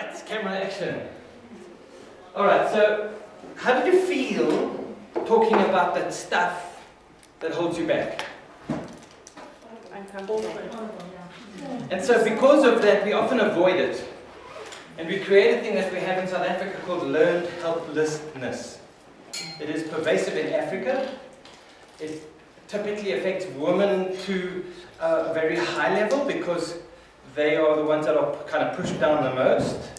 Right, camera action. Alright, so how did you feel talking about that stuff that holds you back? And so because of that, we often avoid it. And we create a thing that we have in South Africa called learned helplessness. It is pervasive in Africa. It typically affects women to a very high level because they are the ones that are kind of pushed down the most.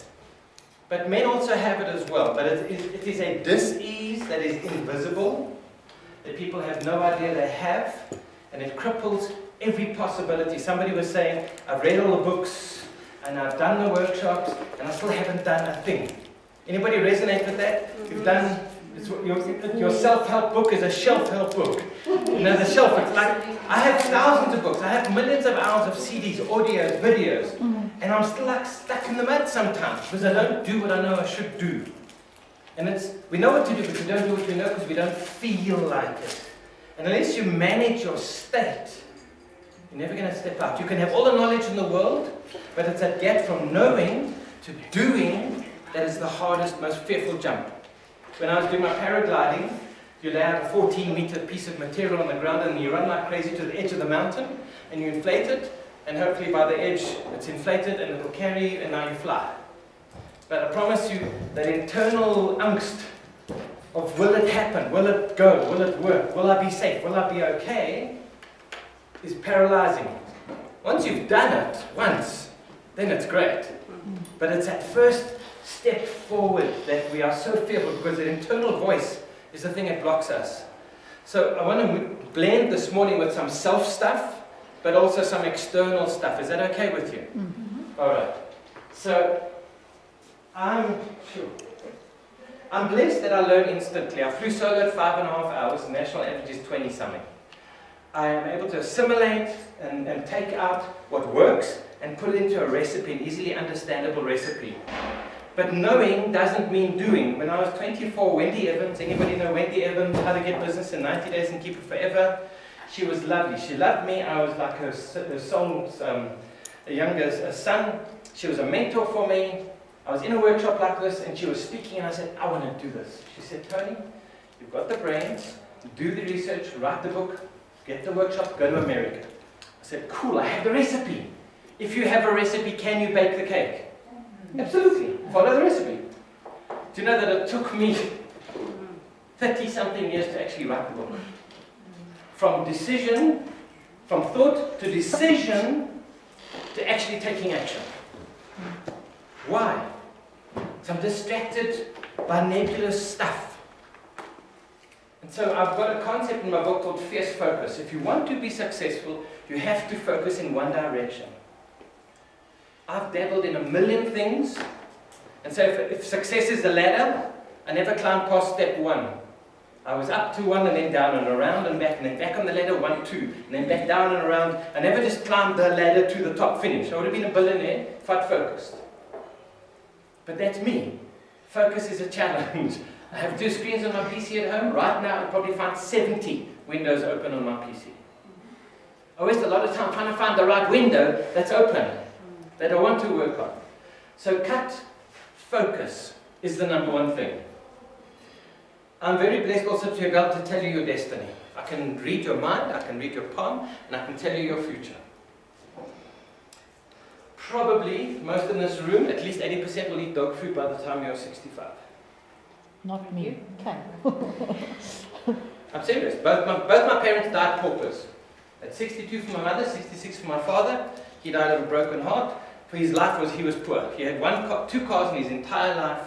But men also have it as well. But it is a dis-ease that is invisible, that people have no idea they have, and it cripples every possibility. Somebody was saying, I've read all the books, and I've done the workshops, and I still haven't done a thing. Anybody resonate with that? You've done, your self-help book is a shelf-help book. You know, the shelf, it's like, I have thousands of books, I have millions of hours of CDs, audios, videos, and I'm still like stuck in the mud sometimes, because I don't do what I know I should do. And we know what to do, but we don't do what we know because we don't feel like it. And unless you manage your state, you're never going to step out. You can have all the knowledge in the world, but it's that gap from knowing to doing that is the hardest, most fearful jump. When I was doing my paragliding, you lay out a 14-meter piece of material on the ground and you run like crazy to the edge of the mountain and you inflate it, and hopefully by the edge it's inflated and it'll carry you and now you fly. But I promise you that internal angst of will it happen, will it go, will it work, will I be safe, will I be okay, is paralyzing. Once you've done it once, then it's great. But it's that first step forward that we are so fearful because the internal voice is the thing that blocks us. So I want to blend this morning with some self stuff, but also some external stuff. Is that okay with you? All right. So I'm blessed that I learn instantly. I flew solo at 5.5 hours, the national average is 20 something. I am able to assimilate and take out what works and put it into a recipe, an easily understandable recipe. But knowing doesn't mean doing. When I was 24, Wendy Evans, anybody know Wendy Evans, How to Get Business in 90 Days and Keep It Forever? She was lovely. She loved me. I was like her son's younger son. She was a mentor for me. I was in a workshop like this and she was speaking and I said, I want to do this. She said, Tony, you've got the brains, do the research, write the book, get the workshop, go to America. I said, cool, I have the recipe. If you have a recipe, can you bake the cake? Absolutely. Follow the recipe. Do you know that it took me 30-something years to actually write the book? From thought to decision to actually taking action. Why? So I'm distracted by nebulous stuff. And so I've got a concept in my book called fierce focus. If you want to be successful, you have to focus in one direction. I've dabbled in a million things, and so if success is a ladder, I never climbed past step 1. I was up to 1 and then down and around and back, and then back on the ladder 1, 2, and then back down and around. I never just climbed the ladder to the top finish. I would have been a billionaire if I'd focused. But that's me. Focus is a challenge. I have 2 screens on my PC at home. Right now, I'll probably find 70 windows open on my PC. I waste a lot of time trying to find the right window that's open, that I want to work on. So cut focus is the number one thing. I'm very blessed also to be able to tell you your destiny. I can read your mind, I can read your palm, and I can tell you your future. Probably, most in this room, at least 80% will eat dog food by the time you're 65. Not me. Okay. I'm serious. Both my parents died paupers. At 62 for my mother, 66 for my father. He died of a broken heart. For his life he was poor. He had 2 cars in his entire life.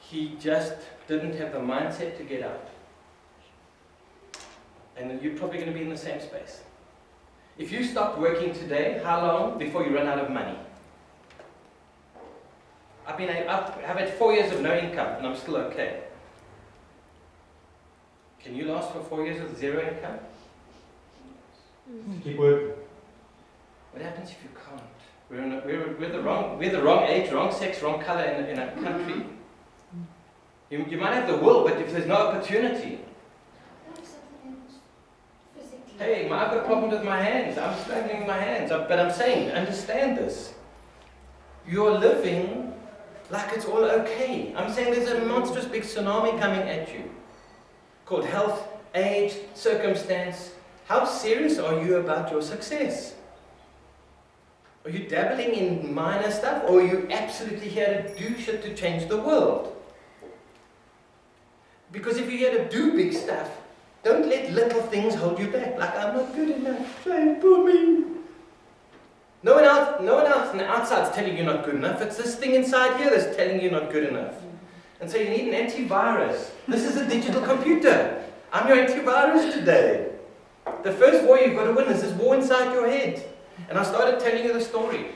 He just didn't have the mindset to get out. And you're probably going to be in the same space. If you stopped working today, how long before you run out of money? I've had 4 years of no income and I'm still okay. Can you last for 4 years with 0 income? Keep working. What happens if you can't? We're the wrong age, wrong sex, wrong color in a country. You might have the will, but if there's no opportunity. Hey, I've got a problem with my hands. I'm struggling with my hands. But I'm saying, understand this. you're living like it's all okay. I'm saying there's a monstrous big tsunami coming at you called health, age, circumstance. How serious are you about your success? Are you dabbling in minor stuff, or are you absolutely here to do shit to change the world? Because if you're here to do big stuff, don't let little things hold you back. Like, I'm not good enough, try and pull me. No one else on the outside is telling you not good enough. It's this thing inside here that's telling you not good enough. And so you need an antivirus. This is a digital computer. I'm your antivirus today. The first war you've got to win is this war inside your head. And I started telling you the story.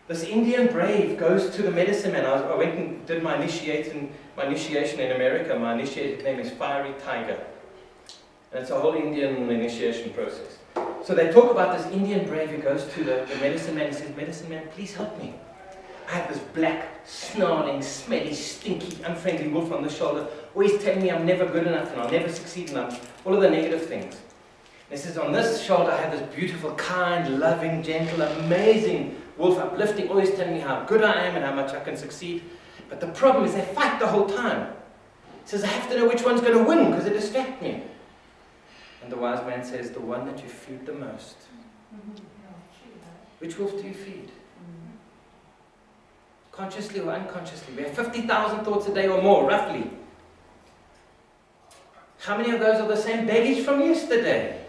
This Indian brave goes to the medicine man. I went and did my initiation in America. My initiated name is Fiery Tiger. And it's a whole Indian initiation process. So they talk about this Indian brave who goes to the medicine man and says, "Medicine man, please help me. I have this black, snarling, smelly, stinky, unfriendly wolf on the shoulder, always telling me I'm never good enough and I'll never succeed enough, all of the negative things." And he says, on this shoulder I have this beautiful, kind, loving, gentle, amazing wolf, uplifting, always telling me how good I am and how much I can succeed. But the problem is they fight the whole time. He says, I have to know which one's going to win because they distract me. And the wise man says, the one that you feed the most. Which wolf do you feed? Consciously or unconsciously? We have 50,000 thoughts a day or more, roughly. How many of those are the same baggage from yesterday?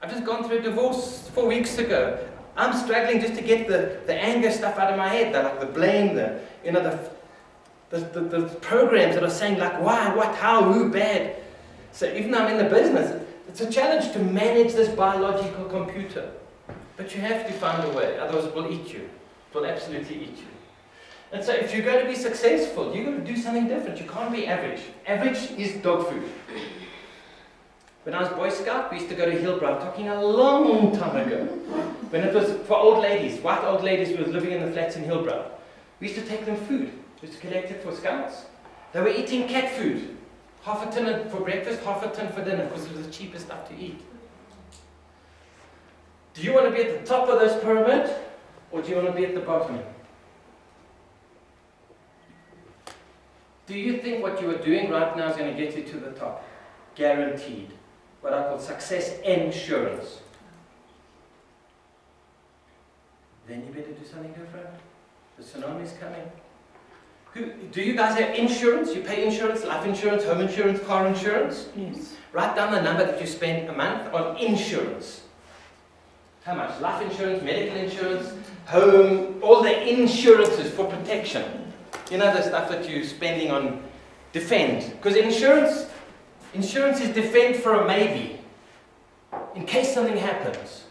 I've just gone through a divorce 4 weeks ago. I'm struggling just to get the anger stuff out of my head, the blame, the programs that are saying like, why, what, how, who, bad. So even though I'm in the business, it's a challenge to manage this biological computer. But you have to find a way, otherwise it will eat you. It will absolutely eat you. And so if you're going to be successful, you've got to do something different. You can't be average. Average is dog food. When I was Boy Scout, we used to go to Hillbrow, I'm talking a long time ago, when it was for old ladies, white old ladies who were living in the flats in Hillbrow. We used to take them food. We used to collect it for scouts. They were eating cat food. Half a tin for breakfast, half a tin for dinner, because it was the cheapest stuff to eat. Do you want to be at the top of this pyramid, or do you want to be at the bottom? Do you think what you are doing right now is going to get you to the top? Guaranteed. What I call success insurance. Then you better do something different. The tsunami is coming. Do you guys have insurance? You pay insurance, life insurance, home insurance, car insurance? Yes. Write down the number that you spend a month on insurance. How much? Life insurance, medical insurance, home, all the insurances for protection. You know the stuff that you're spending on defend. Because insurance is defend for a maybe. In case something happens.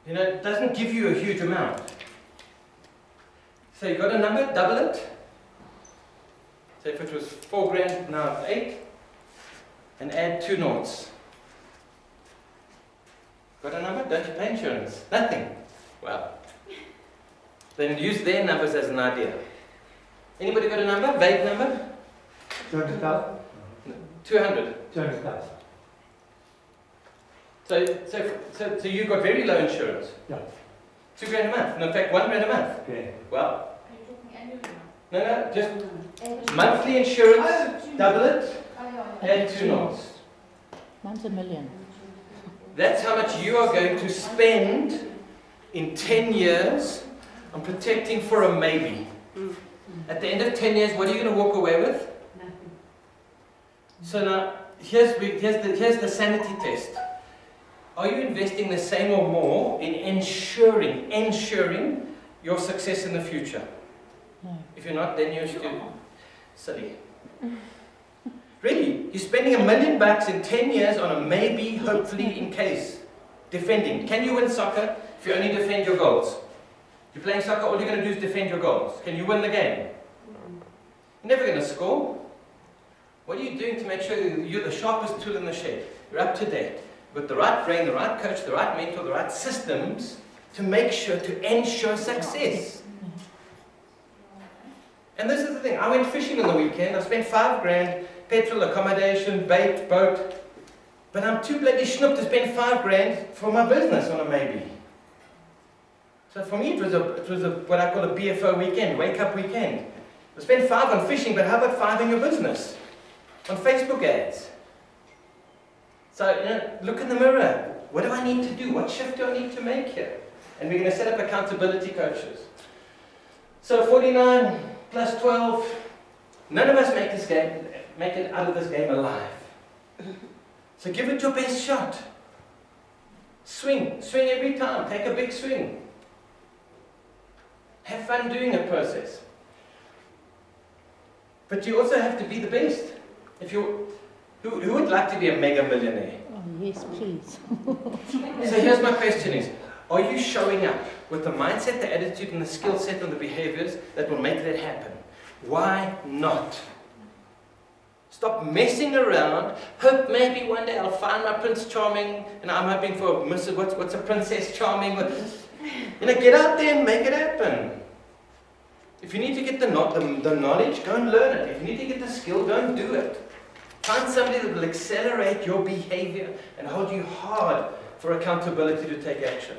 You know, it doesn't give you a huge amount. So you got a number, double it. So if it was 4 grand, now it's 8. And add 2 noughts. Got a number? Don't you pay insurance? Nothing. Well, then use their numbers as an idea. Anybody got a number? Vague number? 200,000. 200. 200,000. So you got very low insurance. Yeah. 2 grand a month. No, in fact, 1 grand a month. Okay. Well. No, just monthly insurance, double it, and 2 noughts. Mine's $1 million. That's how much you are going to spend in 10 years on protecting for a maybe. At the end of 10 years, what are you going to walk away with? Nothing. So now, here's the sanity test. Are you investing the same or more in ensuring your success in the future? No. If you're not, then you're silly. Really, you're spending $1 million in 10 years on a maybe, hopefully, in case. Defending. Can you win soccer if you only defend your goals? You're playing soccer, all you're going to do is defend your goals. Can you win the game? You're never going to score. What are you doing to make sure that you're the sharpest tool in the shed? You're up to date. With the right brain, the right coach, the right mentor, the right systems to make sure to ensure success. And this is the thing. I went fishing on the weekend. I spent 5 grand, petrol, accommodation, bait, boat. But I'm too bloody schnook to spend 5 grand for my business on a maybe. So for me, it was what I call a BFO weekend, wake up weekend. I spent 5 on fishing, but how about 5 in your business? On Facebook ads. So, look in the mirror. What do I need to do? What shift do I need to make here? And we're going to set up accountability coaches. So 49 plus 12, none of us make it out of this game alive. So give it your best shot. Swing every time. Take a big swing. Have fun doing a process. But you also have to be the best. Who would like to be a mega millionaire? Oh, yes, please. So here's my question is, are you showing up with the mindset, the attitude, and the skill set and the behaviors that will make that happen? Why not? Stop messing around. Hope maybe one day I'll find my Prince Charming, and I'm hoping for what's a Princess Charming. Get out there and make it happen. If you need to get the knowledge, go and learn it. If you need to get the skill, go and do it. Find somebody that will accelerate your behavior and hold you hard for accountability to take action.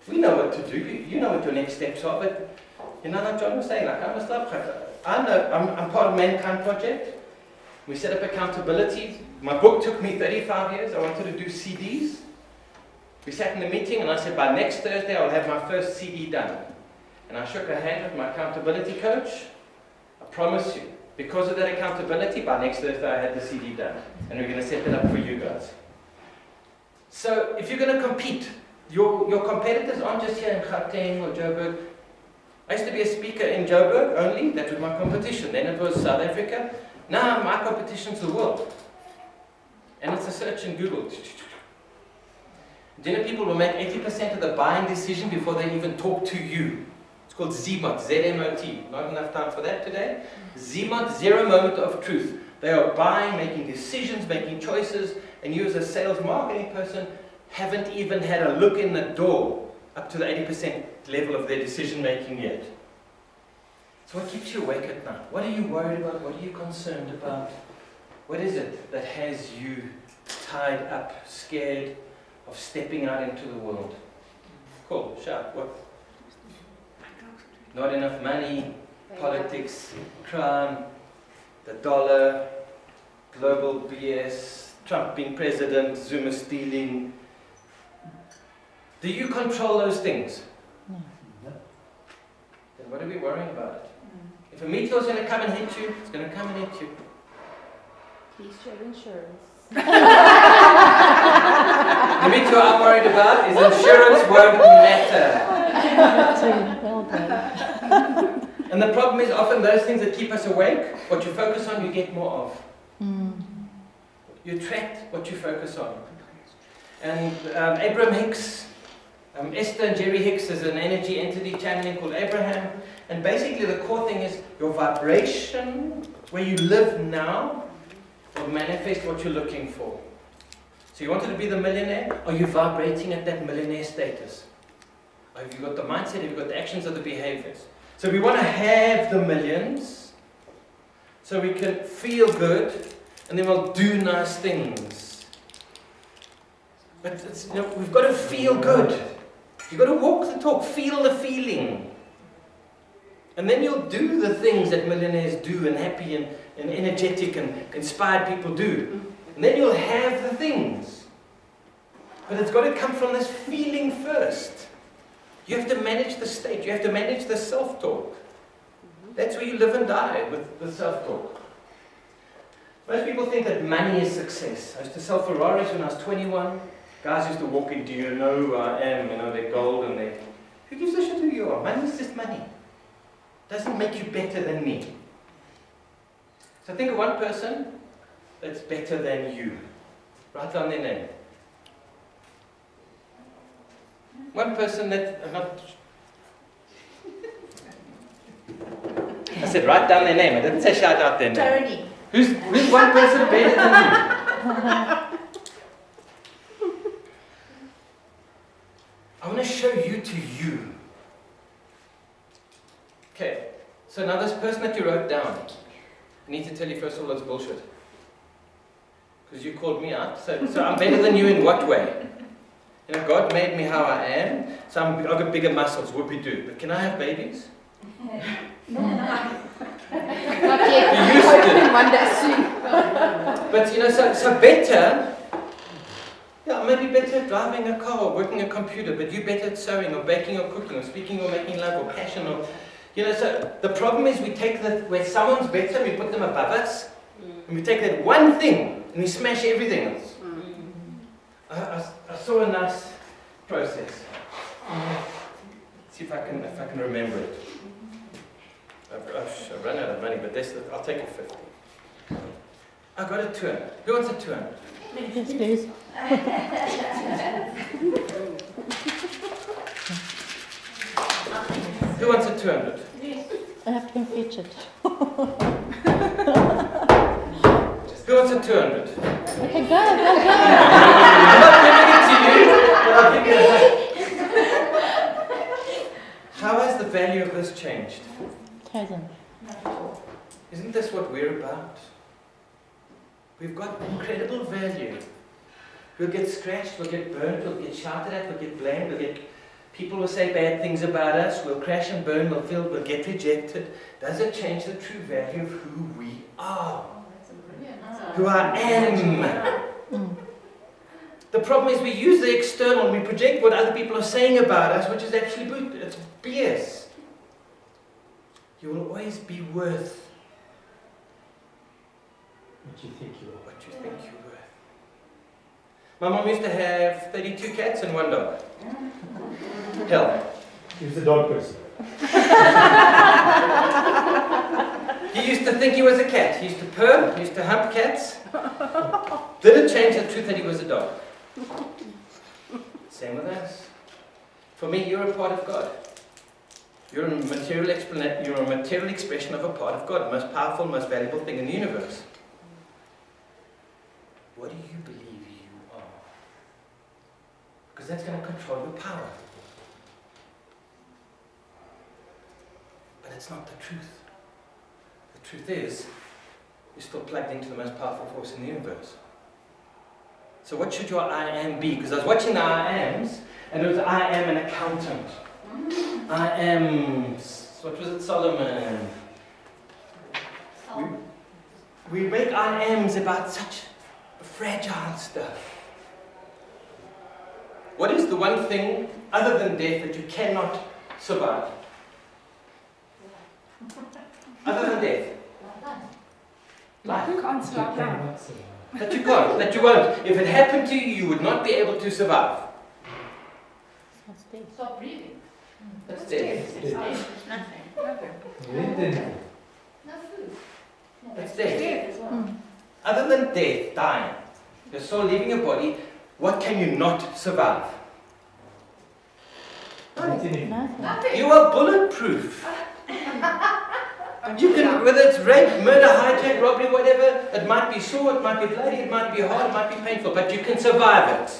We know what to do. You know what your next steps are, but like John was saying, I'm part of Mankind Project. We set up accountability. My book took me 35 years. I wanted to do CDs. We sat in the meeting and I said, by next Thursday I'll have my first CD done. And I shook a hand with my accountability coach. I promise you, because of that accountability, by next Thursday I had the CD done. And we're going to set that up for you guys. So if you're going to compete, your competitors aren't just here in Gauteng or Joburg. I used to be a speaker in Joburg only. That was my competition. Then it was South Africa. Now my competition's the world. And it's a search in Google. Do you know people will make 80% of the buying decision before they even talk to you? It's called ZMOT, Z-M-O-T. Not enough time for that today. ZMOT, zero moment of truth. They are buying, making decisions, making choices, and you as a sales marketing person haven't even had a look in the door up to the 80% level of their decision making yet. So what keeps you awake at night? What are you worried about? What are you concerned about? What is it that has you tied up, scared of stepping out into the world? Cool, shout. What? Not enough money, politics, crime, the dollar, global BS, Trump being president, Zuma stealing. Do you control those things? No. Then what are we worrying about it? If a meteor is going to come and hit you, it's going to come and hit you. Please share insurance. The meteor I'm worried about is insurance won't matter. Well done. And the problem is often those things that keep us awake, what you focus on, you get more of. You attract what you focus on. And Abraham Hicks, Esther and Jerry Hicks is an energy entity channeling called Abraham. And basically the core thing is your vibration, where you live now, will manifest what you're looking for. So you wanted to be the millionaire? Are you vibrating at that millionaire status? Have you got the mindset? Have you got the actions or the behaviors? So we want to have the millions so we can feel good and then we'll do nice things. But we've got to feel good. You've got to walk the talk, feel the feeling. And then you'll do the things that millionaires do and happy and energetic and inspired people do. And then you'll have the things. But it's got to come from this feeling first. You have to manage the state. You have to manage the self-talk. That's where you live and die, with the self-talk. Most people think that money is success. I used to sell Ferraris when I was 21. Guys used to walk in, do you know who I am? They're gold and they're... Who gives a shit who you are? Money is just money. It doesn't make you better than me. So think of one person that's better than you. Write down their name. One person that not... I said write down their name. I didn't say shout out their name. Tony. Who's one person better than you? I want to show you to you. Okay, so now this person that you wrote down, I need to tell you first of all it's bullshit. Because you called me out. So I'm better than you in what way? You know, God made me how I am, so I've got bigger muscles, whoopee-doo. But can I have babies? Not You used to. One day soon. But you know, so better, yeah, maybe better at driving a car or working a computer, but you better at sewing or baking or cooking or speaking or making love or passion or, you know, so the problem is we take where someone's better, we put them above us, and we take that one thing and we smash everything else. I saw a nice process. See if I can remember it. I've run out of money, but I'll take a 50. I got a 200. Who wants a 200? Yes, please. Who wants a 200? I have to fetch it. Who wants a 200? Okay, go. I'm not giving it to you, but I'll give you a How has the value of this changed? It hasn't. Isn't this what we're about? We've got incredible value. We'll get scratched, we'll get burnt, we'll get shouted at, we'll get blamed, people will say bad things about us, we'll crash and burn, we'll get rejected. Does it change the true value of who we are? Who I am? The problem is we use the external and we project what other people are saying about us, which is actually it's BS. You will always be worth What you think you are. what you think you're worth. My mom used to have 32 cats and 1 dog. Hell. He was a dog person. He used to think he was a cat. He used to purr, he used to hump cats. Didn't change the truth that he was a dog. Same with us. For me, you're a part of God. You're a material expression of a part of God, the most powerful, most valuable thing in the universe. What do you believe you are? Because that's going to control your power. But it's not the truth. The truth is, you're still plugged into the most powerful force in the universe. So what should your I am be? Because I was watching the I ams, and it was I am an accountant. I am, what was it, Solomon? We make I ams about such fragile stuff. What is the one thing other than death that you cannot survive? Other than death? Life. You can't stop now. That you can't, that you won't. If it happened to you, you would not be able to survive. Stop breathing. That's death. Nothing. No food. That's death. Other than death, dying, your soul leaving your body, what can you not survive? Nothing. You are bulletproof. You can, whether it's rape, murder, hijack, robbery, whatever, it might be sore, it might be bloody, it might be hard, it might be painful, but you can survive it.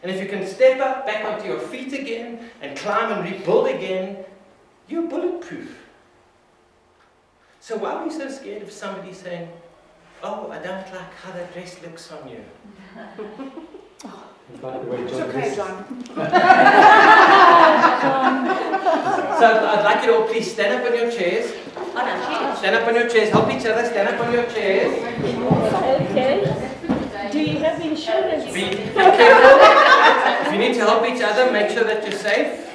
And if you can step up, back onto your feet again, and climb and rebuild again, you're bulletproof. So why are we so scared of somebody saying, oh, I don't like how that dress looks on you? It's okay, John. So I'd like you to all please stand up on your chairs. Stand up on your chairs. Help each other. Stand up on your chairs. Okay. Do you have insurance? Be careful. If you need to help each other, make sure that you're safe.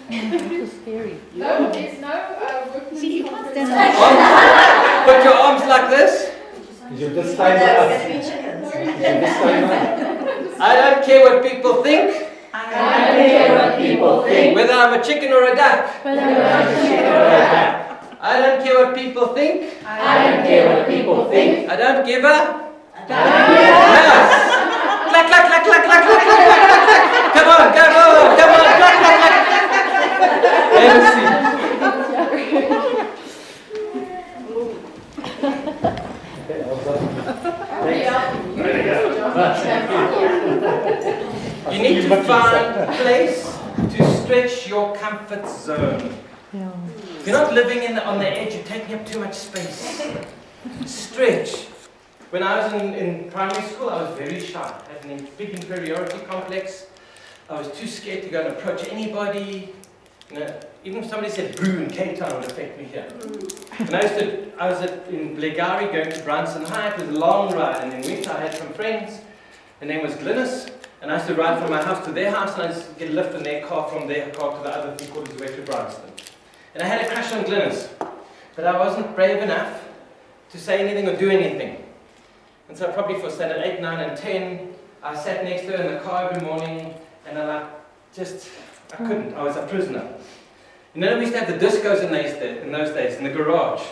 It's scary. No, there's no workman's See, you can't compensation. stand up. Put your arms like this. You should just time up. You should just time up. I don't care what people think. I don't care what people think. Whether I'm a chicken or a duck. But I don't care what people think. I don't care what people think. I don't give a Yes. Clack, clack, clack, clack, clack, clack, clack, clack, clack. Come on, come on, come on, clack, clack, clack. You need to find a place to stretch your comfort zone. yeah. If you're not living on the edge, you're taking up too much space. Stretch. When I was in primary school, I was very shy. I had a big inferiority complex. I was too scared to go and approach anybody. You know, even if somebody said boo in Cape Town, it would affect me here. And I was in Blegari going to Brunson High. It was a long ride, and in winter I had some friends. Her name was Glynis, and I used to ride from my house to their house, and I used to get a lift in their car from their car to the other 3/4 way to Bryanston. And I had a crush on Glynis, but I wasn't brave enough to say anything or do anything. And so probably for standard 8, 9, and 10, I sat next to her in the car every morning, and I couldn't. I was a prisoner. You know, we used to have the discos in those days, in the garage.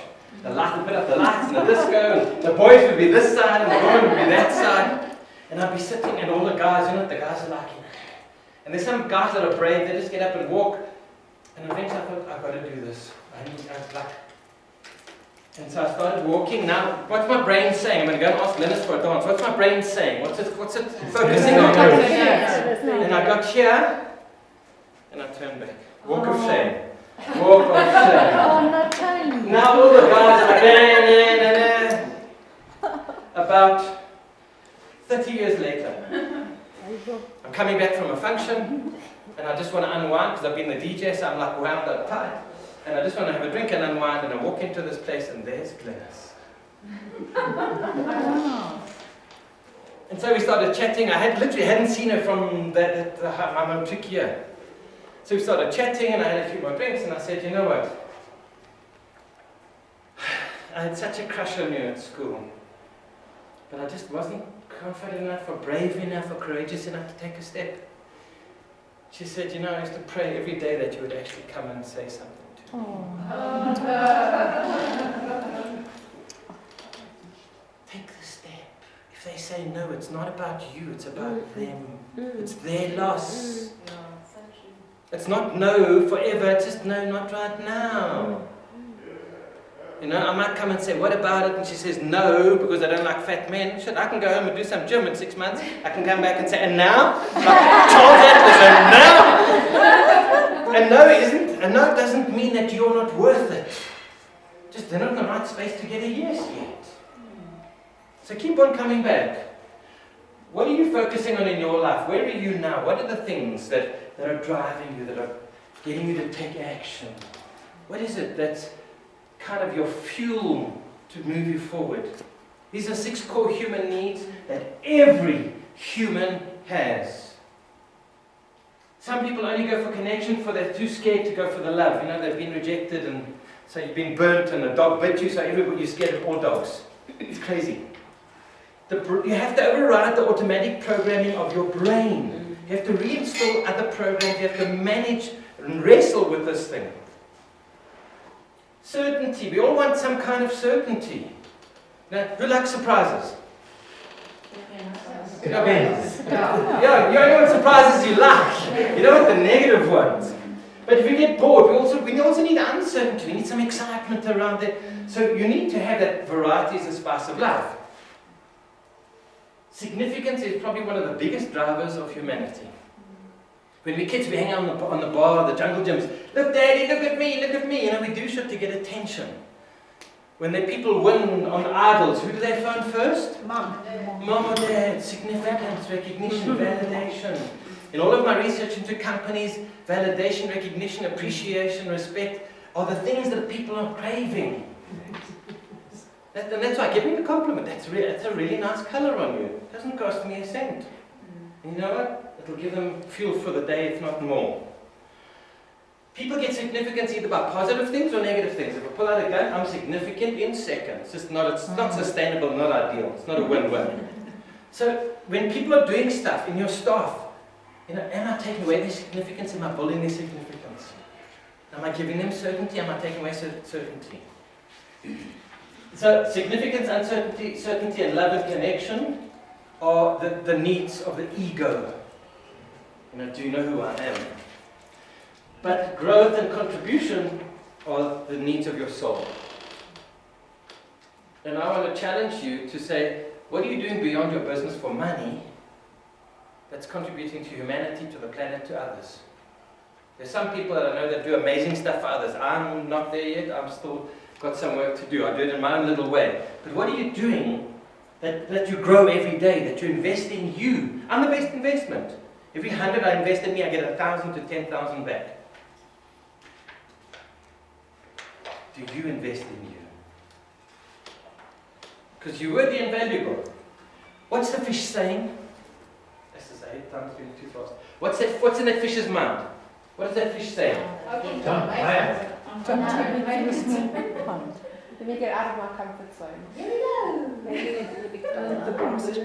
The light would put up the lights and the disco, and the boys would be this side, and the women would be that side. And I'd be sitting, and all the guys, the guys are like, and there's some guys that are brave, they just get up and walk. And eventually I thought, I've got to do this. And so I started walking. Now, what's my brain saying? I'm going to go and ask Linus for a dance. What's my brain saying? What's it focusing on? And I got here, and I turned back. Walk of shame. Walk of shame. Oh, no time. Now all the guys are about 30 years later. I'm coming back from a function, and I just want to unwind because I've been the DJ, so I'm like wound up tight. And I just want to have a drink and unwind, and I walk into this place, and there's Glynis. And so we started chatting. I literally hadn't seen her from my mum took here. So we started chatting, and I had a few more drinks, and I said, you know what? I had such a crush on you at school, but I just wasn't confident enough, or brave enough, or courageous enough to take a step. She said, you know, I used to pray every day that you would actually come and say something to me. Take the step. If they say no, it's not about you, it's about them. It's their loss. It's not no forever, it's just no, not right now. You know, I might come and say, what about it? And she says, no, because I don't like fat men. Shit, I can go home and do some gym in 6 months. I can come back and say, and now? Like Charles Atlas, and now? And no doesn't mean that you're not worth it. Just they're not in the right space to get a yes yet. So keep on coming back. What are you focusing on in your life? Where are you now? What are the things that are driving you, that are getting you to take action? What is it that's kind of your fuel to move you forward? These are 6 core human needs that every human has. Some people only go for connection for they're too scared to go for the love. You know, they've been rejected, and so you've been burnt, and a dog bit you, so you're scared of all dogs. It's crazy. You have to override the automatic programming of your brain. You have to reinstall other programs. You have to manage and wrestle with this thing. Certainty. We all want some kind of certainty. Now, who likes surprises? Yeah, you only want surprises you like. You don't want the negative ones. But if you get bored, we also need uncertainty. We need some excitement around it. So you need to have that variety as a spice of life. Significance is probably one of the biggest drivers of humanity. When we're kids, we hang out on the bar, the jungle gyms. Look, Daddy, look at me, look at me. You know, we do shit to get attention. When the people win on idols, who do they phone first? Mom. Mom or Dad. Significance, recognition, validation. In all of my research into companies, validation, recognition, appreciation, respect are the things that people are craving. And that's why, give me a compliment. That's a really nice colour on you. It doesn't cost me a cent. And you know what? It'll give them fuel for the day, if not more. People get significance either by positive things or negative things. If I pull out a gun, I'm significant in seconds. It's not sustainable, not ideal. It's not a win-win. So when people are doing stuff in your staff, you know, am I taking away their significance? Am I building their significance? Am I giving them certainty? Am I taking away certainty? So significance, uncertainty, certainty, and love and connection are the needs of the ego. You know, do you know who I am? But growth and contribution are the needs of your soul. And I want to challenge you to say, what are you doing beyond your business for money that's contributing to humanity, to the planet, to others? There's some people that I know that do amazing stuff for others. I'm not there yet. I'm still got some work to do. I do it in my own little way. But what are you doing that you grow every day, that you invest in you. I'm the best investment. Every 100 I invest in me, I get 1,000 to 10,000 back. Do you invest in you? Because you're worthy and valuable. What's the fish saying? This is 8 times 2 too fast. What's in that fish's mind? What is that fish saying? Let me get out of my comfort zone. Here we go. The box is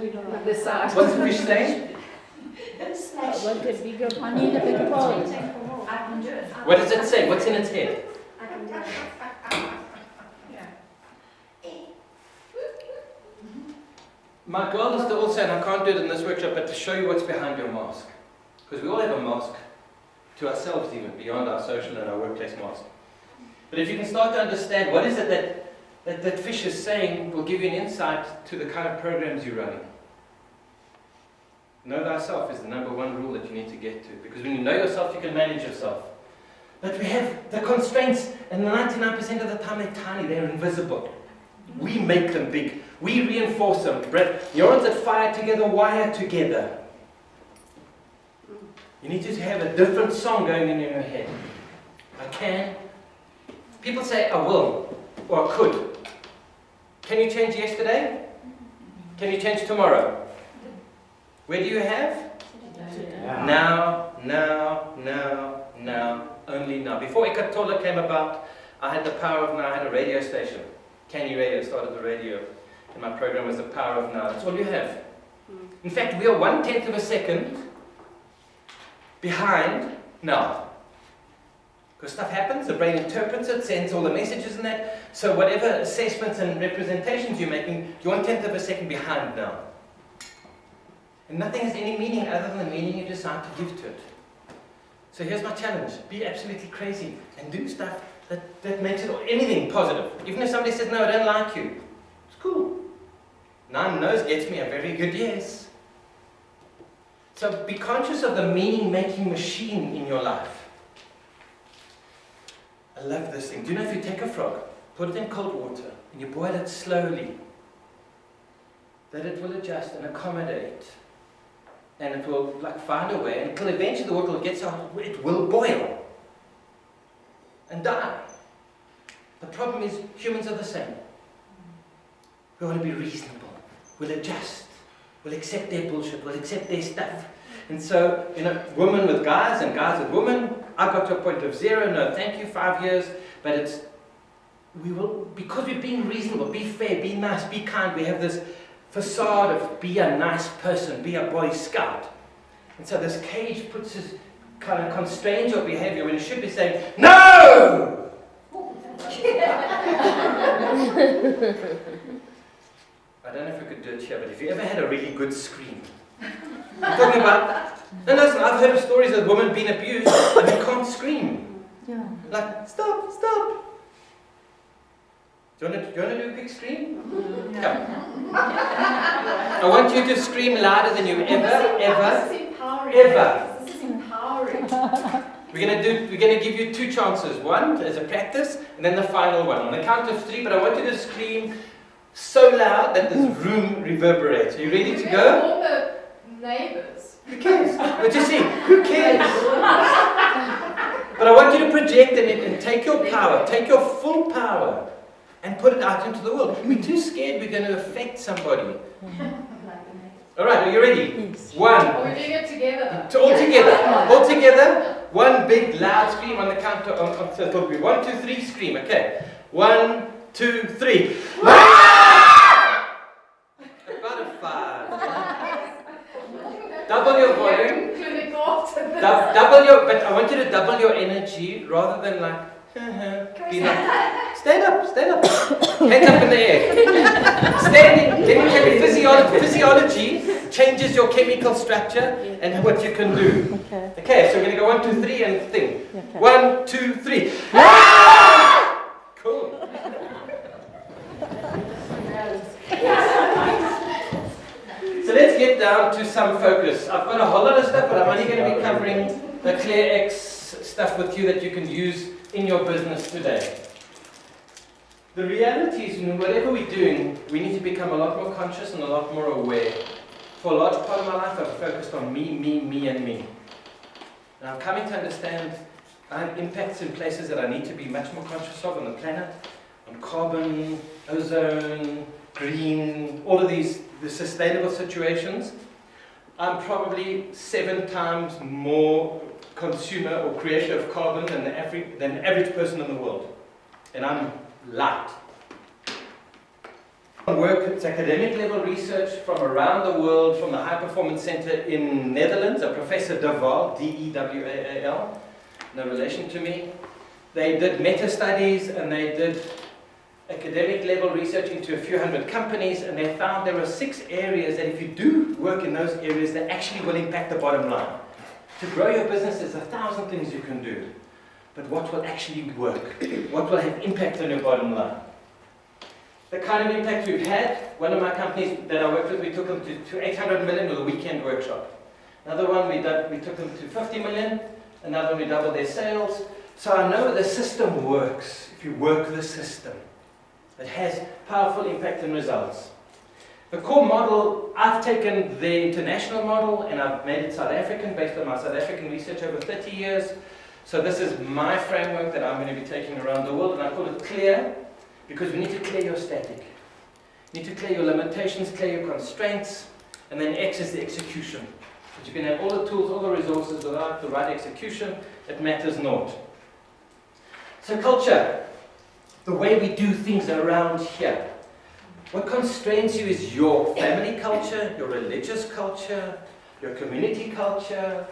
this side. What's the fish saying? Smash. I want a bigger, I need a bigger bowl. I can do it. What does it say? What's in its head? I can do it. My goal is to also, and I can't do it in this workshop, but to show you what's behind your mask. Because we all have a mask to ourselves even, beyond our social and our workplace mask. But if you can start to understand what is it that fish is saying, will give you an insight to the kind of programs you're running. Know thyself is the #1 rule that you need to get to. Because when you know yourself, you can manage yourself. But we have the constraints, and 99% of the time they're tiny, they're invisible. We make them big. We reinforce them. Neurons that fire together, wire together. You need to have a different song going in your head. I can. People say, I will, or I could. Can you change yesterday? Can you change tomorrow? Where do you have? Now, only now. Before Eckhart Tolle came about, I had the power of now. I had a radio station. Canny Radio started the radio. And my program was the power of now. That's all you have. In fact, we are 1/10 of a second behind now. Because stuff happens, the brain interprets it, sends all the messages in that. So whatever assessments and representations you're making, you're 1/10 of a second behind now. And nothing has any meaning other than the meaning you decide to give to it. So here's my challenge. Be absolutely crazy and do stuff that makes it anything positive. Even if somebody says, no, I don't like you. It's cool. 9 no's gets me a very good yes. So be conscious of the meaning-making machine in your life. I love this thing. Do you know if you take a frog, put it in cold water, and you boil it slowly, that it will adjust and accommodate. And it will find a way until eventually the water will get so it will boil and die. The problem is humans are the same. We want to be reasonable. We'll adjust. We'll accept their bullshit. We'll accept their stuff. And so, women with guys and guys with women, I got to a point of 0, no thank you, 5 years, but because we're being reasonable, be fair, be nice, be kind, we have this facade of be a nice person, be a Boy Scout. And so this cage kind of constrains your behavior when it should be saying, no! I don't know if we could do it here, but if you ever had a really good scream, I'm talking about, and listen, I've heard of stories of women being abused and they can't scream. Yeah. Like, stop, stop. Do you want to do a big scream? Come. I want you to scream louder than you ever. This is empowering. We're gonna give you 2 chances. One as a practice, and then the final one. On the count of 3, but I want you to scream so loud that this room reverberates. Are you ready to go? All the neighbors. Who cares? But you see, who cares? But I want you to project and take your power, take your full power, and put it out into the world. We're too scared we're going to affect somebody. All right, are you ready? Yes. 1. Are we doing it together? All together. All together. 1 big loud scream on the count of, so it'll be 1, 2, 3, scream. Okay. 1, 2, 3. About a 5. Double your volume. Clinic after this. But I want you to double your energy rather than be like, stand up. Hands up in the air. Standing, let me tell you, physiology changes your chemical structure and what you can do. Okay, so we're going to go 1, 2, 3 and thing. Okay. 1, 2, 3. Cool. So let's get down to some focus. I've got a whole lot of stuff, but I'm only going to be covering the ClearX stuff with you that you can use in your business today. The reality is, whatever we're doing, we need to become a lot more conscious and a lot more aware. For a large part of my life, I've focused on me, and me. And I'm coming to understand I have impacts in places that I need to be much more conscious of on the planet, on carbon, ozone, green, all of the sustainable situations. I'm probably 7 times more consumer or creator of carbon than the average person in the world. And I'm light. Work, it's academic level research from around the world, from the High Performance Center in Netherlands, a Professor Dovale, D-E-W-A-L, no relation to me. They did meta-studies and they did academic level research into a few hundred companies, and they found there were 6 areas that if you do work in those areas, that actually will impact the bottom line. To grow your business, there's 1,000 things you can do. But what will actually work? What will have impact on your bottom line? The kind of impact we've had, one of my companies that I worked with, we took them to 800 million with a weekend workshop. Another one we took them to 50 million. Another one we doubled their sales. So I know the system works if you work the system. It has powerful impact and results. The core model, I've taken the international model and I've made it South African based on my South African research over 30 years. So this is my framework that I'm going to be taking around the world, and I call it CLEAR, because we need to clear your static. You need to clear your limitations, clear your constraints, and then X is the execution. But you can have all the tools, all the resources, without the right execution, it matters not. So culture, the way we do things around here. What constrains you is your family culture, your religious culture, your community culture,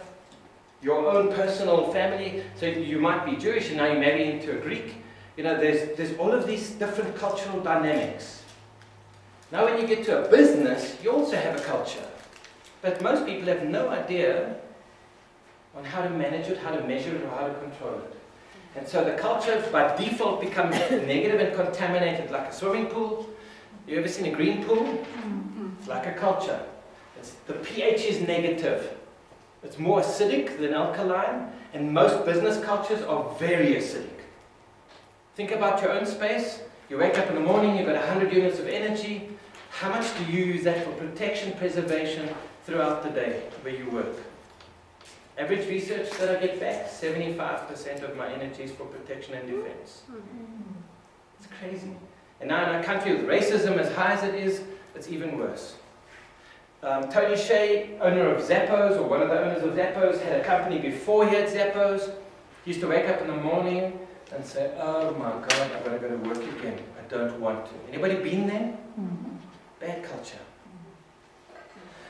your own personal family. So you might be Jewish and now you marry into a Greek. There's all of these different cultural dynamics. Now when you get to a business, you also have a culture. But most people have no idea on how to manage it, how to measure it, or how to control it. And so the culture by default becomes negative and contaminated like a swimming pool. You ever seen a green pool? It's like a culture. The pH is negative. It's more acidic than alkaline, and most business cultures are very acidic. Think about your own space. You wake up in the morning, you've got 100 units of energy. How much do you use that for protection, preservation throughout the day where you work? Average research that I get back, 75% of my energy is for protection and defense. It's crazy. And now in a country with racism as high as it is, it's even worse. Tony Shea, owner of Zappos, or one of the owners of Zappos, had a company before he had Zappos. He used to wake up in the morning and say, oh my God, I've got to go to work again. I don't want to. Anybody been there? Bad culture.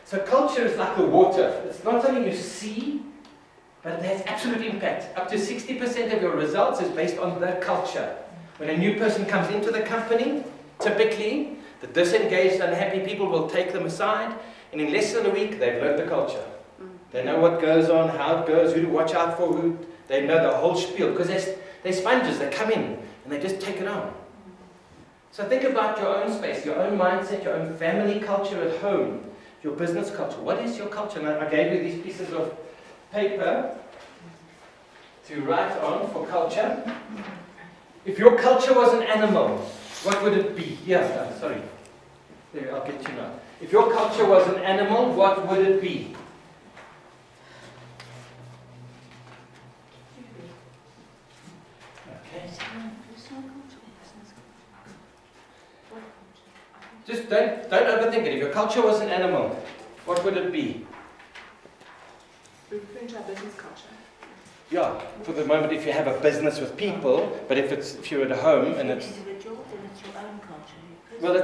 So culture is like the water. It's not something you see, but it has absolute impact. Up to 60% of your results is based on the culture. When a new person comes into the company, typically, the disengaged, unhappy people will take them aside, and in less than a week, they've learned the culture. They know what goes on, how it goes, who to watch out for, who. They know the whole spiel, because they're sponges. They come in, and they just take it on. So think about your own space, your own mindset, your own family culture at home, your business culture. What is your culture? And I gave you these pieces of paper to write on for culture. If your culture was an animal, what would it be? Sorry. There, I'll get you now. If your culture was an animal, what would it be? Okay. Just don't overthink it. If your culture was an animal, what would it be? Referring to our business culture. Yeah, for the moment, if you have a business with people, but if you're at home and it's individual, then it's your own culture. Well,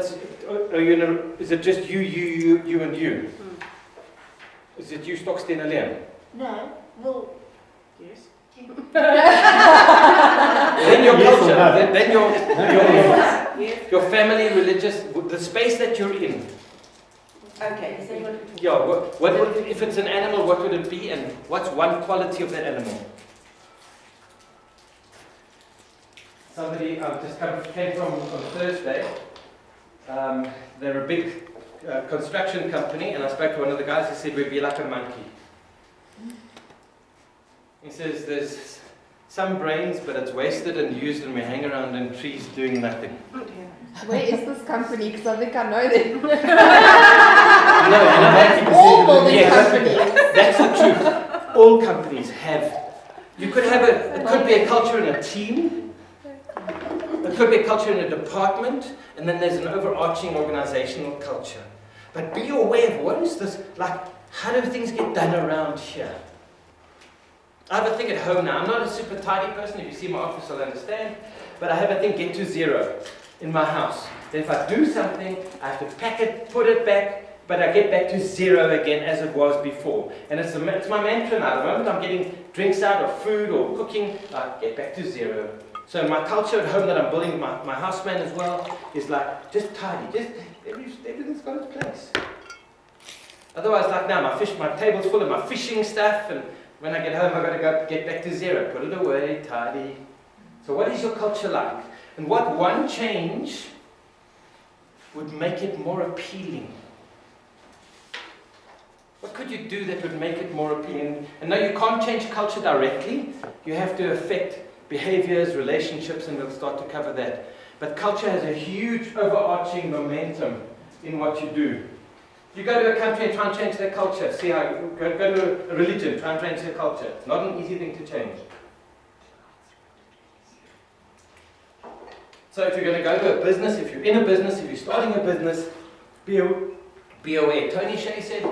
is it just you and you? Is it you, Stockstein, alleen? No, well, yes. Then your Yes or culture, no? then your family, religious, the space that you're in. Okay, is anyone? Yeah, what if it's an animal, what would it be, and what's one quality of that animal? Somebody just came from on Thursday. They're a big construction company, and I spoke to one of the guys. He said we'd be like a monkey. He says there's some brains, but it's wasted and used, and we hang around in trees doing nothing. Where is this company? Because I think I know them. No, you know that. All building Yes. companies. That's the truth. All companies have. You could have it could be a culture in a team. It could be a culture in a department, and then there's an overarching organizational culture. But be aware of what is this, like, how do things get done around here? I have a thing at home now. I'm not a super tidy person. If you see my office, you'll understand. But I have a thing, get to zero, in my house. That if I do something, I have to pack it, put it back, but I get back to zero again as it was before. And it's my mantra now. The moment I'm getting drinks out or food or cooking, I get back to zero. So my culture at home that I'm building, my houseman as well, is like, just tidy. Just everything's got its place. Otherwise, like now, my table's full of my fishing stuff, and when I get home, I've got to get back to zero. Put it away, tidy. So what is your culture like? And what one change would make it more appealing? What could you do that would make it more appealing? And no, you can't change culture directly. You have to affect behaviors, relationships, and we'll start to cover that. But culture has a huge overarching momentum in what you do. You go to a country and try and change their culture. See how you go to a religion, try and change their culture. It's not an easy thing to change. So if you're going to go to a business, if you're in a business, if you're starting a business, be aware. Tony Shea said,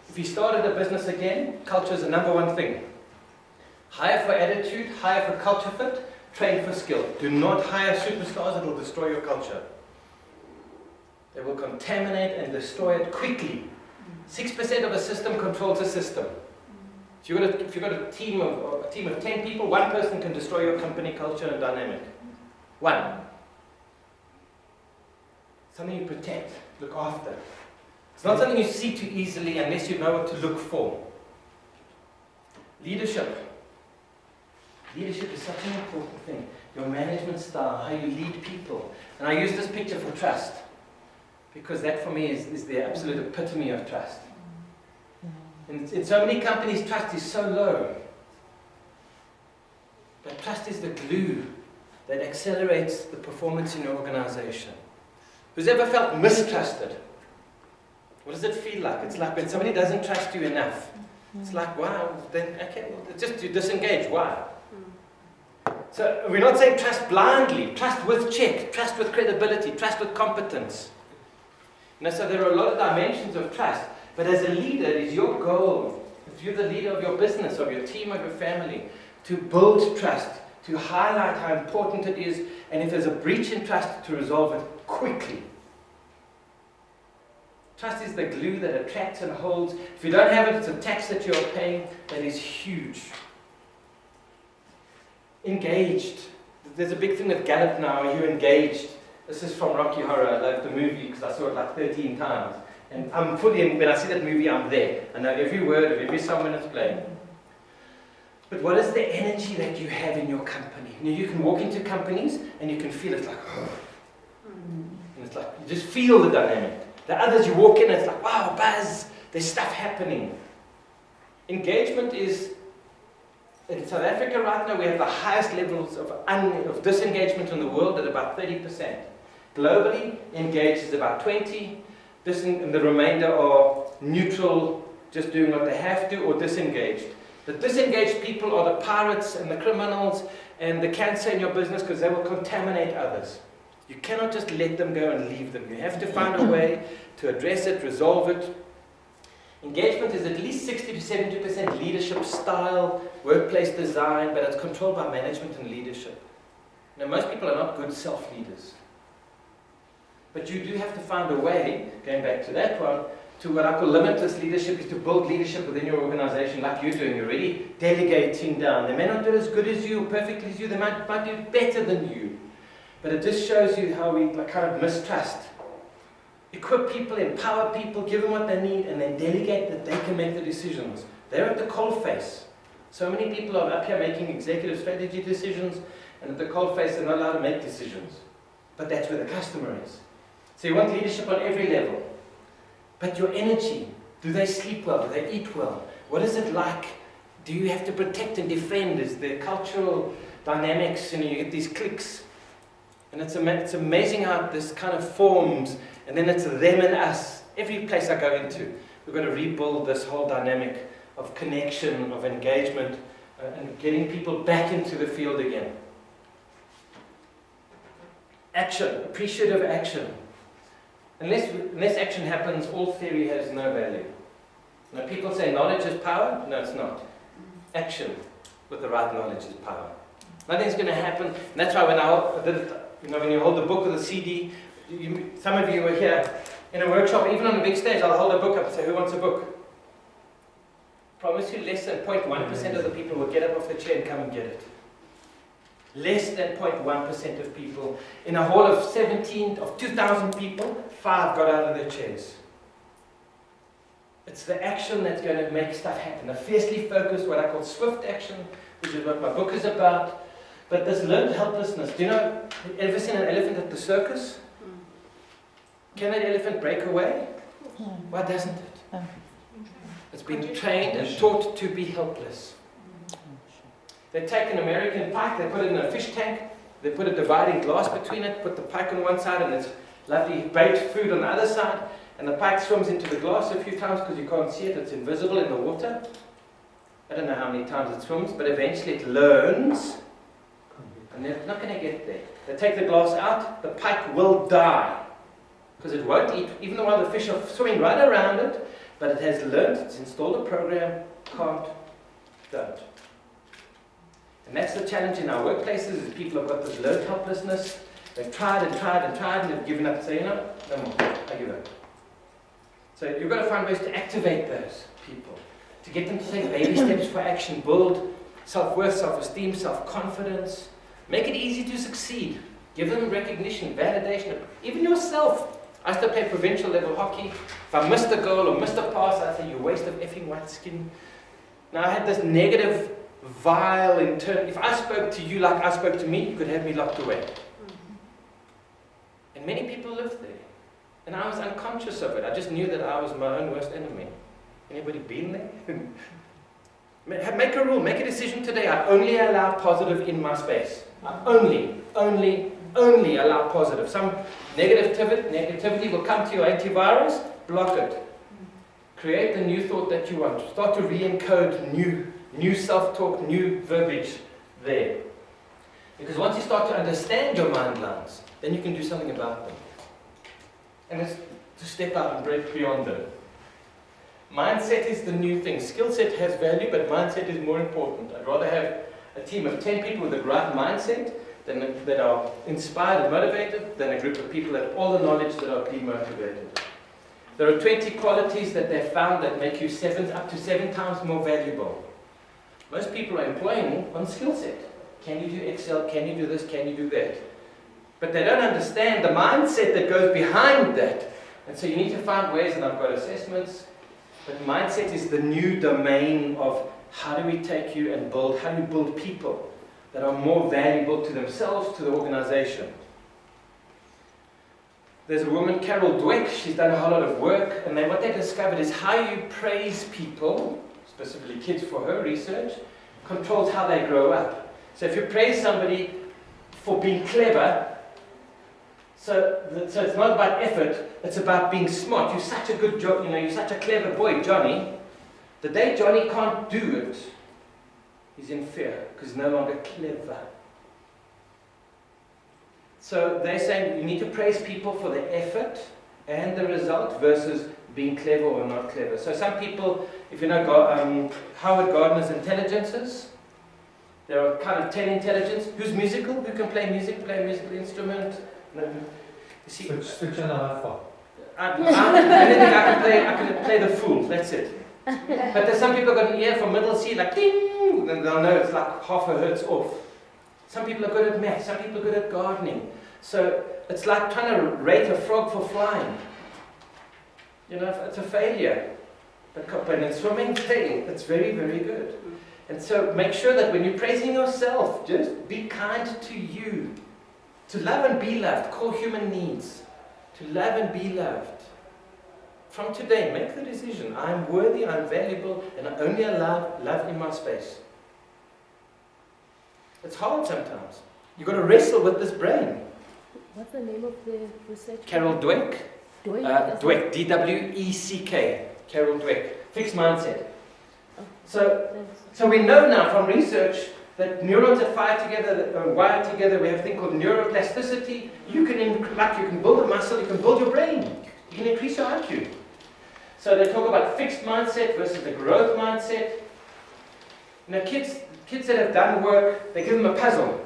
if you started a business again, culture is the number one thing. Hire for attitude, hire for culture fit, train for skill. Do not hire superstars that will destroy your culture. They will contaminate and destroy it quickly. 6% of a system controls a system. So if you've got a team of 10 people, one person can destroy your company culture and dynamic. One. Something you protect, look after. It's not something you see too easily unless you know what to look for. Leadership. Leadership is such an important thing. Your management style, how you lead people. And I use this picture for trust, because that for me is the absolute epitome of trust. In so many companies, trust is so low. But trust is the glue that accelerates the performance in your organization. Who's ever felt mistrusted? What does it feel like? It's like when somebody doesn't trust you enough. It's like, wow, then, okay, well, just you disengage. Why? So we're not saying trust blindly. Trust with check. Trust with credibility. Trust with competence. So there are a lot of dimensions of trust. But as a leader, it is your goal, if you're the leader of your business, of your team, of your family, to build trust, to highlight how important it is, and if there's a breach in trust, to resolve it quickly. Trust is the glue that attracts and holds. If you don't have it, it's a tax that you're paying that is huge. Engaged. There's a big thing with Gallup now. Are you engaged? This is from Rocky Horror. I love the movie because I saw it like 13 times. And I'm fully in. When I see that movie, I'm there. I know every word of every song when it's playing. But what is the energy that you have in your company? You can walk into companies and you can feel it's like, oh. And it's like, you just feel the dynamic. The others, you walk in and it's like, wow, buzz, there's stuff happening. Engagement is, in South Africa right now, we have the highest levels of disengagement in the world at about 30%. Globally, engaged is about 20%, and the remainder are neutral, just doing what they have to, or disengaged. The disengaged people are the pirates and the criminals and the cancer in your business because they will contaminate others. You cannot just let them go and leave them. You have to find a way to address it, resolve it. Engagement is at least 60 to 70% leadership style, workplace design, but it's controlled by management and leadership. Now, most people are not good self-leaders. But you do have to find a way, going back to that one, to what I call limitless leadership, is to build leadership within your organization like you're doing. You're already delegating down. They may not do it as good as you, perfectly as you, they might do better than you. But it just shows you how we kind of mistrust. Equip people, empower people, give them what they need, and then delegate that they can make the decisions. They're at the coalface. So many people are up here making executive strategy decisions, and at the coalface they're not allowed to make decisions. But that's where the customer is. So you want leadership on every level. But your energy, do they sleep well? Do they eat well? What is it like Do you have to protect and defend? Is there cultural dynamics? You get these cliques. And it's amazing how this kind of forms, and then it's them and us. Every place I go into, we've got to rebuild this whole dynamic of connection, of engagement, and getting people back into the field again. Action, appreciative action. Unless action happens, all theory has no value. Now, people say knowledge is power. No, it's not. Action with the right knowledge is power. Nothing's going to happen. And that's why when I did it, when you hold the book with a CD, some of you were here in a workshop, even on a big stage, I'll hold a book up and say, who wants a book? Promise you less than 0.1% of the people will get up off the chair and come and get it. Less than 0.1% of people. In a hall of 2,000 people, 5 got out of their chairs. It's the action that's going to make stuff happen. A fiercely focused, what I call swift action, which is what my book is about. But this learned helplessness. Do you know, ever seen an elephant at the circus? Can an elephant break away? Why doesn't it? It's been trained and taught to be helpless. They take an American pike, they put it in a fish tank, they put a dividing glass between it, put the pike on one side and its lovely bait food on the other side, and the pike swims into the glass a few times because you can't see it, it's invisible in the water. I don't know how many times it swims, but eventually it learns, and they're not going to get there. They take the glass out, the pike will die, because it won't eat, even though the fish are swimming right around it, but it has learned, it's installed a program, can't, don't. And that's the challenge in our workplaces, is people have got this learned helplessness. They've tried and tried and tried and they've given up and say, no more, I give up. So you've got to find ways to activate those people, to get them to take baby steps for action, build self-worth, self-esteem, self-confidence, make it easy to succeed, give them recognition, validation, even yourself. I used to play provincial level hockey. If I missed a goal or missed a pass, I'd say, you waste of effing white skin. Now I had this negative, vile internal. If I spoke to you like I spoke to me, you could have me locked away. And many people lived there. And I was unconscious of it. I just knew that I was my own worst enemy. Anybody been there? Make a rule, make a decision today. I only allow positive in my space. I only allow positive. Some negativity will come to your antivirus, block it. Create the new thought that you want. Start to re-encode new self-talk, new verbiage there. Because once you start to understand your mind lines, then you can do something about them. And it's to step out and break beyond them. Mindset is the new thing. Skill set has value, but mindset is more important. I'd rather have a team of 10 people with the right mindset that are inspired and motivated than a group of people that have all the knowledge that are demotivated. There are 20 qualities that they've found that make you up to 7 times more valuable. Most people are employing on skill set. Can you do Excel? Can you do this? Can you do that? But they don't understand the mindset that goes behind that. And so you need to find ways, and I've got assessments, but mindset is the new domain of how do we take you and how do you build people that are more valuable to themselves, to the organization. There's a woman, Carol Dweck, she's done a whole lot of work, and what they discovered is how you praise people, specifically kids for her research, controls how they grow up. So if you praise somebody for being clever, so it's not about effort, it's about being smart. You're such a good job, you're such a clever boy, Johnny. The day Johnny can't do it, he's in fear, because he's no longer clever. So they're saying you need to praise people for the effort and the result versus being clever or not clever. So some people, if you know Howard Gardner's intelligences, there are kind of 10 intelligence. Who's musical? Who can play music, play a musical instrument? No. You see, Switch on the I can play the fool, that's it. But there's some people got an ear from middle C, like ding, then they'll know it's like half a hertz off. Some people are good at math, some people are good at gardening. So it's like trying to rate a frog for flying. It's a failure. But in swimming, it's very, very good. And so make sure that when you're praising yourself, just be kind to you. To love and be loved, core human needs. To love and be loved. from today, make the decision. I'm worthy, I'm valuable, and I only allow love in my space. It's hard sometimes. You've got to wrestle with this brain. What's the name of the research? Carol Dweck. Dweck. Dweck, D-W-E-C-K. Carol Dweck. Fixed mindset. So we know now from research that neurons that fire together, that are wired together, we have a thing called neuroplasticity. You can build a muscle, you can build your brain. You can increase your IQ. So they talk about fixed mindset versus the growth mindset. You know, kids that have done work, they give them a puzzle.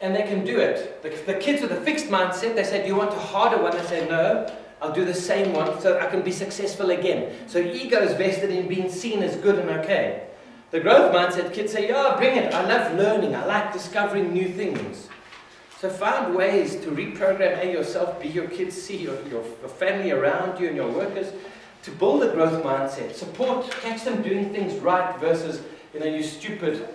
And they can do it. The kids with a fixed mindset, they say, do you want a harder one? I say, no, I'll do the same one so I can be successful again. So ego is vested in being seen as good and okay. The growth mindset, kids say, yeah, bring it. I love learning. I like discovering new things. So find ways to reprogram A, yourself, B, your kids, C, your family around you and your workers, to build a growth mindset. Support, catch them doing things right versus, you're stupid.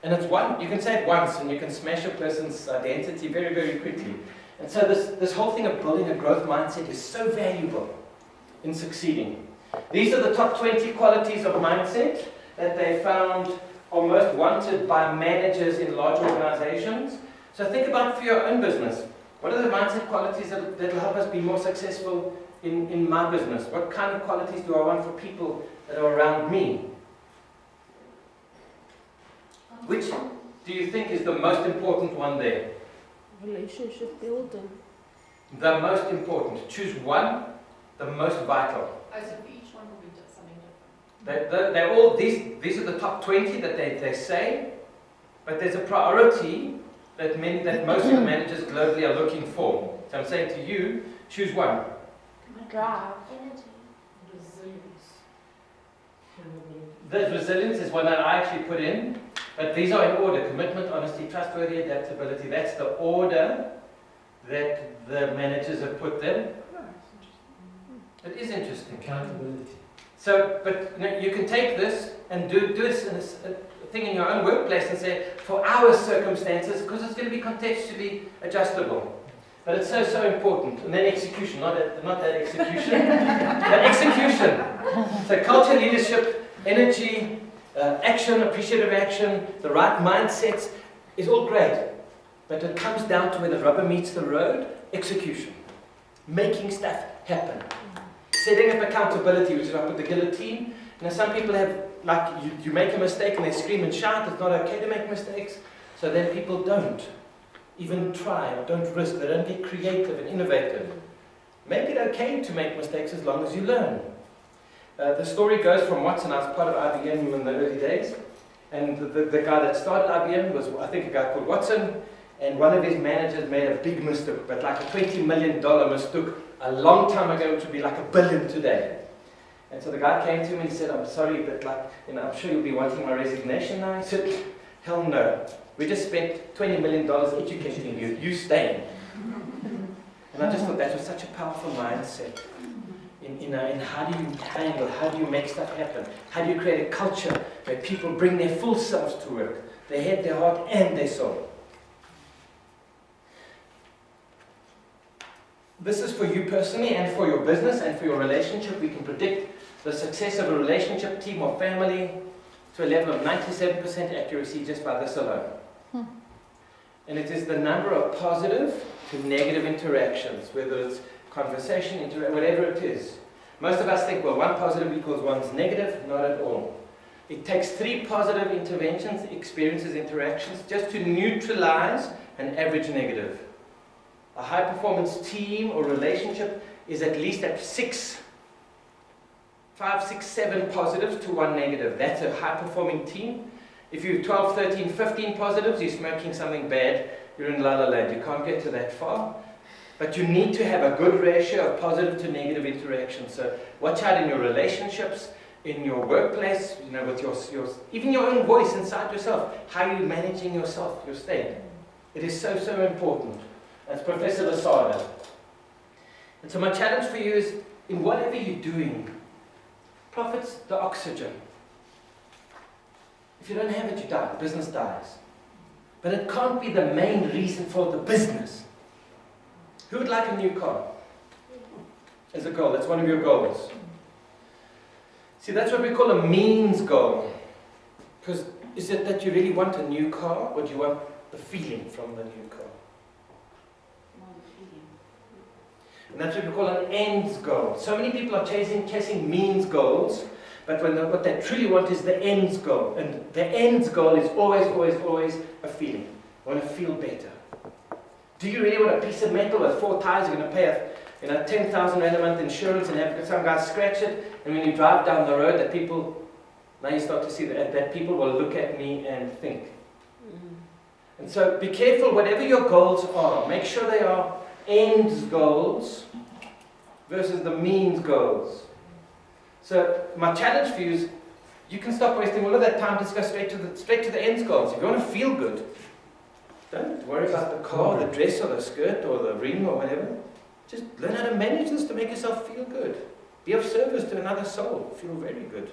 And it's one, you can say it once and you can smash a person's identity very, very quickly. And so this whole thing of building a growth mindset is so valuable in succeeding. These are the top 20 qualities of mindset that they found are most wanted by managers in large organizations. So think about for your own business. What are the mindset qualities that will help us be more successful in my business? What kind of qualities do I want for people that are around me? Which do you think is the most important one there? Relationship building. The most important. Choose one, the most vital. Oh, so for each one will be something different. They're all, these are the top 20 that they say, but there's a priority that most of the managers globally are looking for. So I'm saying to you, choose one. Drive. Resilience. The resilience is one that I actually put in, but these are in order: commitment, honesty, trustworthy, adaptability. That's the order that the managers have put them. It is interesting. Accountability. So, but you can take this and do this in a thing in your own workplace and say, for our circumstances, because it's going to be contextually adjustable. But it's so, so important. And then execution, not that execution, but execution. So culture, leadership, energy, action, appreciative action, the right mindsets is all great. But it comes down to where the rubber meets the road, execution. Making stuff happen. Setting up accountability, which is up with the guillotine. Some people have, you make a mistake and they scream and shout, it's not okay to make mistakes. So then people don't even try or don't risk, they don't get creative and innovative. Make it okay to make mistakes as long as you learn. The story goes from Watson. I was part of IBM in the early days, and the guy that started IBM was, I think, a guy called Watson, and one of his managers made a big mistake, but like a $20 million mistake a long time ago, which would be like $1 billion today. And so the guy came to him and he said, I'm sorry, but I'm sure you'll be wanting my resignation now. He said, hell no. We just spent $20 million educating you. You stay. And I just thought that was such a powerful mindset. In how do you handle, how do you make stuff happen? How do you create a culture where people bring their full selves to work? Their head, their heart, and their soul. This is for you personally and for your business and for your relationship. We can predict the success of a relationship, team, or family to a level of 97% accuracy just by this alone. And it is the number of positive to negative interactions, whether it's conversation, whatever it is. Most of us think, well, one positive equals one's negative. Not at all. It takes 3 positive interventions, experiences, interactions, just to neutralize an average negative. A high-performance team or relationship is at least at 5, 6, 7 positives to 1 negative. That's a high-performing team. If you're 12, 13, 15 positives, you're smoking something bad, you're in la la land. You can't get to that far. But you need to have a good ratio of positive to negative interaction. So watch out in your relationships, in your workplace, with your even your own voice inside yourself. How are you managing yourself, your state? It is so, so important. That's Professor Lasada. And so my challenge for you is, in whatever you're doing, profits the oxygen. If you don't have it, you die. The business dies. But it can't be the main reason for the business. Who would like a new car? as a goal. That's one of your goals. See, that's what we call a means goal. Because is it that you really want a new car, or do you want the feeling from the new car? And that's what we call an ends goal. So many people are chasing means goals, but what they truly want is the ends goal. And the ends goal is always, always, always a feeling. I want to feel better. Do you really want a piece of metal with 4 tires? You're going to pay 10,000 rand a month insurance and have some guy scratch it, and when you drive down the road, now you start to see that people will look at me and think. And so be careful, whatever your goals are, make sure they are ends goals versus the means goals. So my challenge for you is, you can stop wasting all of that time to go straight to the ends goals. If you want to feel good, don't worry about the car, the dress or the skirt or the ring or whatever. Just learn how to manage this to make yourself feel good. Be of service to another soul. Feel very good.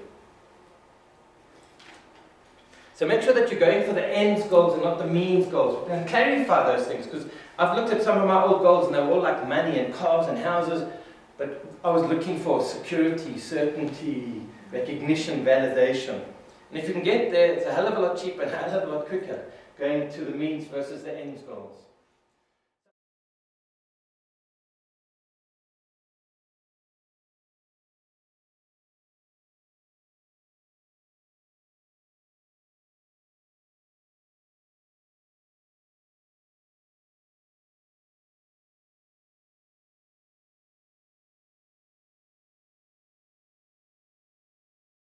So make sure that you're going for the ends goals and not the means goals. And clarify those things, because I've looked at some of my old goals and they were all like money and cars and houses, but I was looking for security, certainty, recognition, validation. And if you can get there, it's a hell of a lot cheaper and a hell of a lot quicker going to the means versus the ends goals.